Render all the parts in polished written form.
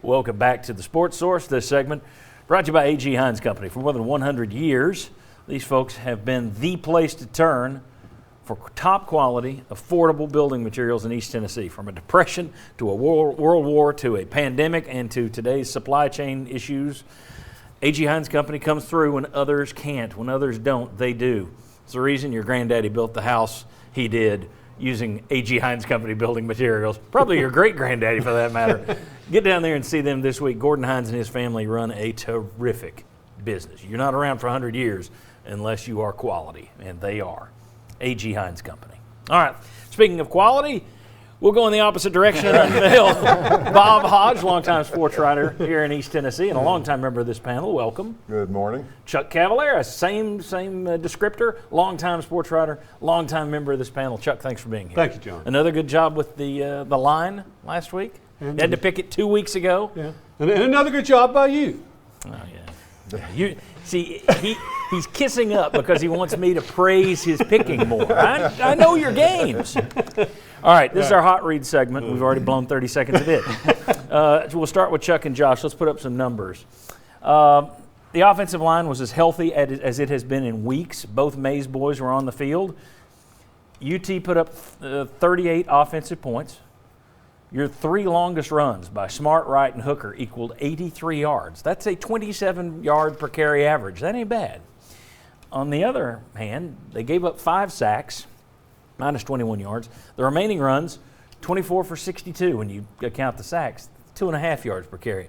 Welcome back to the Sports Source. This segment brought to you by A.G. Hines Company. For more than 100 years, these folks have been the place to turn for top quality, affordable building materials in East Tennessee. From a depression to a world war to a pandemic and to today's supply chain issues, A.G. Hines Company comes through when others can't. When others don't, they do. It's the reason your granddaddy built the house he did using A.G. Hines Company building materials. Probably your great-granddaddy for that matter. Get down there and see them this week. Gordon Hines and his family run a terrific business. You're not around for 100 years unless you are quality, and they are. A.G. Hines Company. All right, speaking of quality, we'll go in the opposite direction and unveil Bob Hodge, longtime sports writer here in East Tennessee and a longtime member of this panel. Welcome. Good morning. Chuck Cavallera, same descriptor, longtime sports writer, longtime member of this panel. Chuck, thanks for being here. Thank you, John. Another good job with the line last week. You had to pick it 2 weeks ago. Yeah, and another good job by you. Oh, yeah. You see, he's kissing up because he wants me to praise his picking more. I know your games. All right, this is our hot read segment. We've already blown 30 seconds of it. We'll start with Chuck and Josh. Let's put up some numbers. The offensive line was as healthy as it has been in weeks. Both Mays boys were on the field. UT put up 38 offensive points. Your three longest runs by Smart, Wright, and Hooker equaled 83 yards. That's a 27-yard per carry average. That ain't bad. On the other hand, they gave up 5 sacks, minus 21 yards. The remaining runs, 24 for 62 when you count the sacks, 2.5 yards per carry.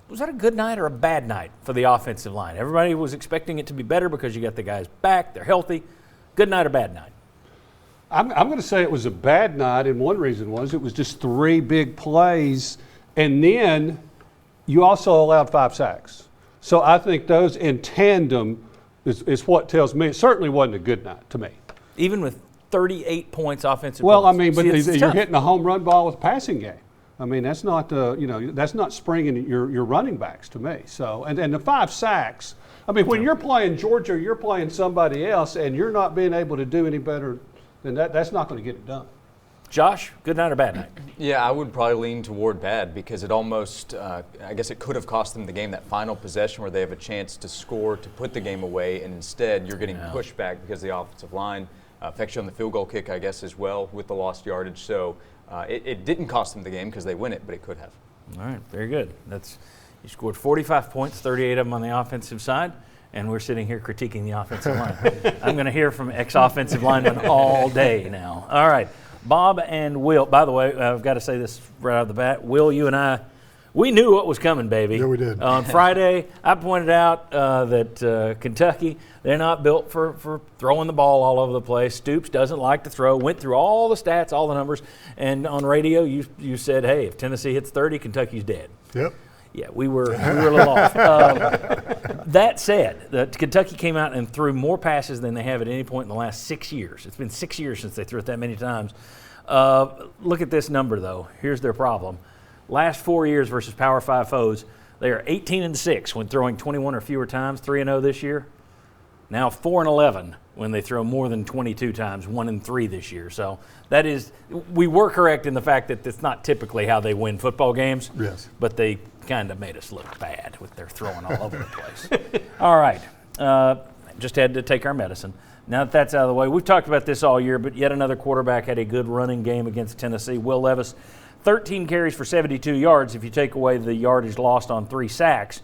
Was that a good night or a bad night for the offensive line? Everybody was expecting it to be better because you got the guys back, they're healthy. Good night or bad night? I'm going to say it was a bad night, and one reason was it was just 3 big plays, and then you also allowed 5 sacks. So I think those in tandem is what tells me it certainly wasn't a good night to me. Even with 38 points offensive Well, points. I mean, but you're tough. hitting a home run ball with a passing game. I mean, that's not that's not springing your running backs to me. So and the 5 sacks. I mean, when you're playing Georgia, you're playing somebody else, and you're not being able to do any better than that. That's not going to get it done. Josh, good night or bad night? Yeah, I would probably lean toward bad because it almost, I guess it could have cost them the game, that final possession where they have a chance to score, to put the game away, and instead you're getting pushed back because the offensive line affects you on the field goal kick, I guess, as well with the lost yardage. So it didn't cost them the game because they win it, but it could have. All right, very good. You scored 45 points, 38 of them on the offensive side, and we're sitting here critiquing the offensive line. I'm going to hear from ex-offensive linemen all day now. All right, Bob and Will. By the way, I've got to say this right out of the bat. Will, you and I, we knew what was coming, baby. Yeah, we did. On Friday, I pointed out that Kentucky, they're not built for throwing the ball all over the place. Stoops doesn't like to throw. Went through all the stats, all the numbers, and on radio you said, hey, if Tennessee hits 30, Kentucky's dead. Yep. Yeah, we were a little off. That said, Kentucky came out and threw more passes than they have at any point in the last 6 years. It's been 6 years since they threw it that many times. Look at this number, though. Here's their problem. Last 4 years versus Power 5 foes, they are 18-6 when throwing 21 or fewer times, 3-0 this year. Now 4-11 when they throw more than 22 times, 1-3 this year. So that is, we were correct in the fact that it's not typically how they win football games. Yes. But they kind of made us look bad with their throwing all over the place. All right. Just had to take our medicine. Now that that's out of the way, we've talked about this all year, but yet another quarterback had a good running game against Tennessee. Will Levis, 13 carries for 72 yards if you take away the yardage lost on 3 sacks.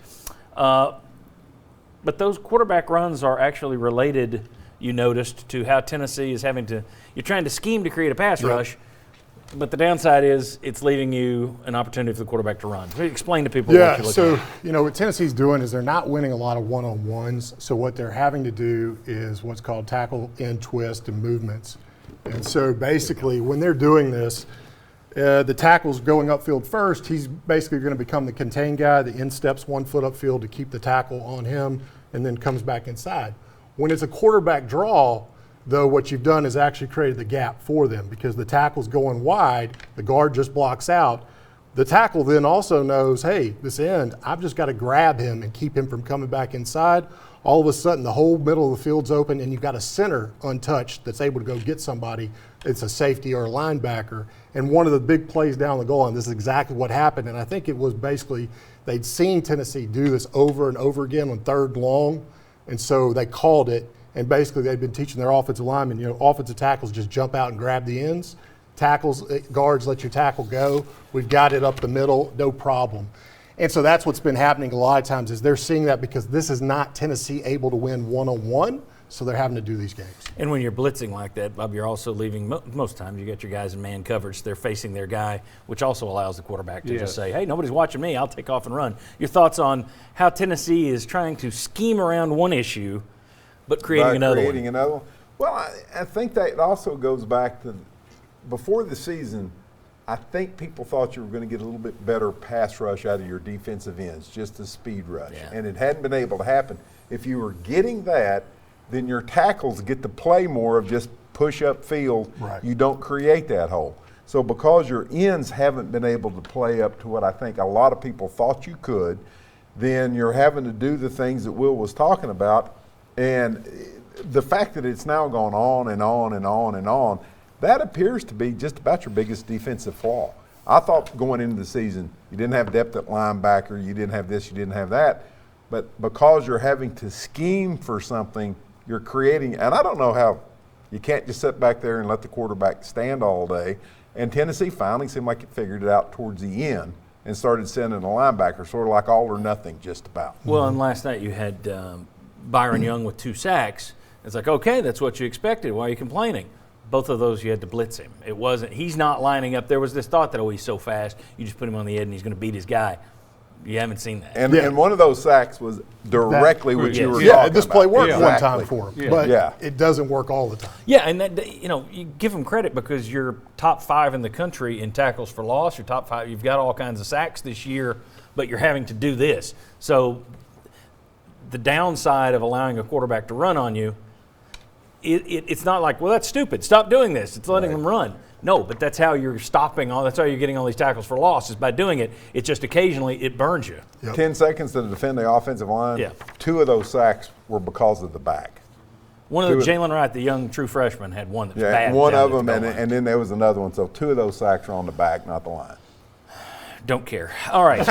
But those quarterback runs are actually related, you noticed, to how Tennessee is having to – you're trying to scheme to create a pass rush, but the downside is it's leaving you an opportunity for the quarterback to run. Explain to people what you're looking at. What Tennessee's doing is they're not winning a lot of one-on-ones, so what they're having to do is what's called tackle in twist and movements. And so basically when they're doing this, the tackle's going upfield first. He's basically going to become the contain guy. The insteps 1 foot upfield to keep the tackle on him and then comes back inside. When it's a quarterback draw, though, what you've done is actually created the gap for them because the tackle's going wide, the guard just blocks out. The tackle then also knows, hey, this end, I've just got to grab him and keep him from coming back inside. all of a sudden the whole middle of the field's open and you've got a center untouched that's able to go get somebody. It's a safety or a linebacker. And one of the big plays down the goal line, this is exactly what happened. And I think it was basically they'd seen Tennessee do this over and over again on third long. And so they called it. And basically they've been teaching their offensive linemen, offensive tackles just jump out and grab the ends. Tackles, guards, let your tackle go. We've got it up the middle, no problem. And so that's what's been happening a lot of times is they're seeing that because this is not Tennessee able to win one-on-one, so they're having to do these games. And when you're blitzing like that, Bob, you're also leaving, most times you get your guys in man coverage. They're facing their guy, which also allows the quarterback to just say, hey, nobody's watching me. I'll take off and run. Your thoughts on how Tennessee is trying to scheme around one issue but creating another one? Well, I think that also goes back to before the season, I think people thought you were going to get a little bit better pass rush out of your defensive ends, just a speed rush. Yeah. And it hadn't been able to happen. If you were getting that, then your tackles get to play more of just push up field. Right. You don't create that hole. So because your ends haven't been able to play up to what I think a lot of people thought you could, then you're having to do the things that Will was talking about. And the fact that it's now gone on and on and on and on, that appears to be just about your biggest defensive flaw. I thought going into the season, you didn't have depth at linebacker, you didn't have this, you didn't have that. But because you're having to scheme for something, you're creating, and I don't know how, you can't just sit back there and let the quarterback stand all day. And Tennessee finally seemed like it figured it out towards the end and started sending a linebacker, sort of like all or nothing just about. Well, and last night you had Byron Young with 2 sacks. It's like, okay, that's what you expected. Why are you complaining? Both of those you had to blitz him. It wasn't, he's not lining up. There was this thought that, oh, he's so fast, you just put him on the edge and he's going to beat his guy. You haven't seen that. And one of those sacks was directly what you were talking Yeah, this play about. worked one Exactly. time for him, but it doesn't work all the time. Yeah, and that, you give him credit because you're top 5 in the country in tackles for loss. You're top 5. You've got all kinds of sacks this year, but you're having to do this. So the downside of allowing a quarterback to run on you, it's not like, well, that's stupid. Stop doing this. It's letting them run. No, but that's how you're stopping all. That's how you're getting all these tackles for loss is by doing it. It's just occasionally it burns you. Yep. 10 seconds to defend the offensive line. Yeah. 2 of those sacks were because of the back. One of the Jalen Wright, the young true freshman, had one that was Yeah, bad. one down of at them, the goal line. and then there was another one. So 2 of those sacks were on the back, not the line. Don't care. All right.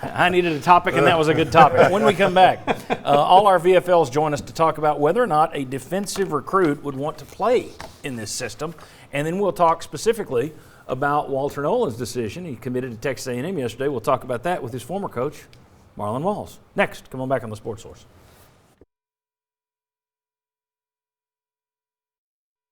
I needed a topic, and that was a good topic. When we come back, all our VFLs join us to talk about whether or not a defensive recruit would want to play in this system. And then we'll talk specifically about Walter Nolan's decision. He committed to Texas A&M yesterday. We'll talk about that with his former coach, Marlon Walls. Next, come on back on the Sports Source.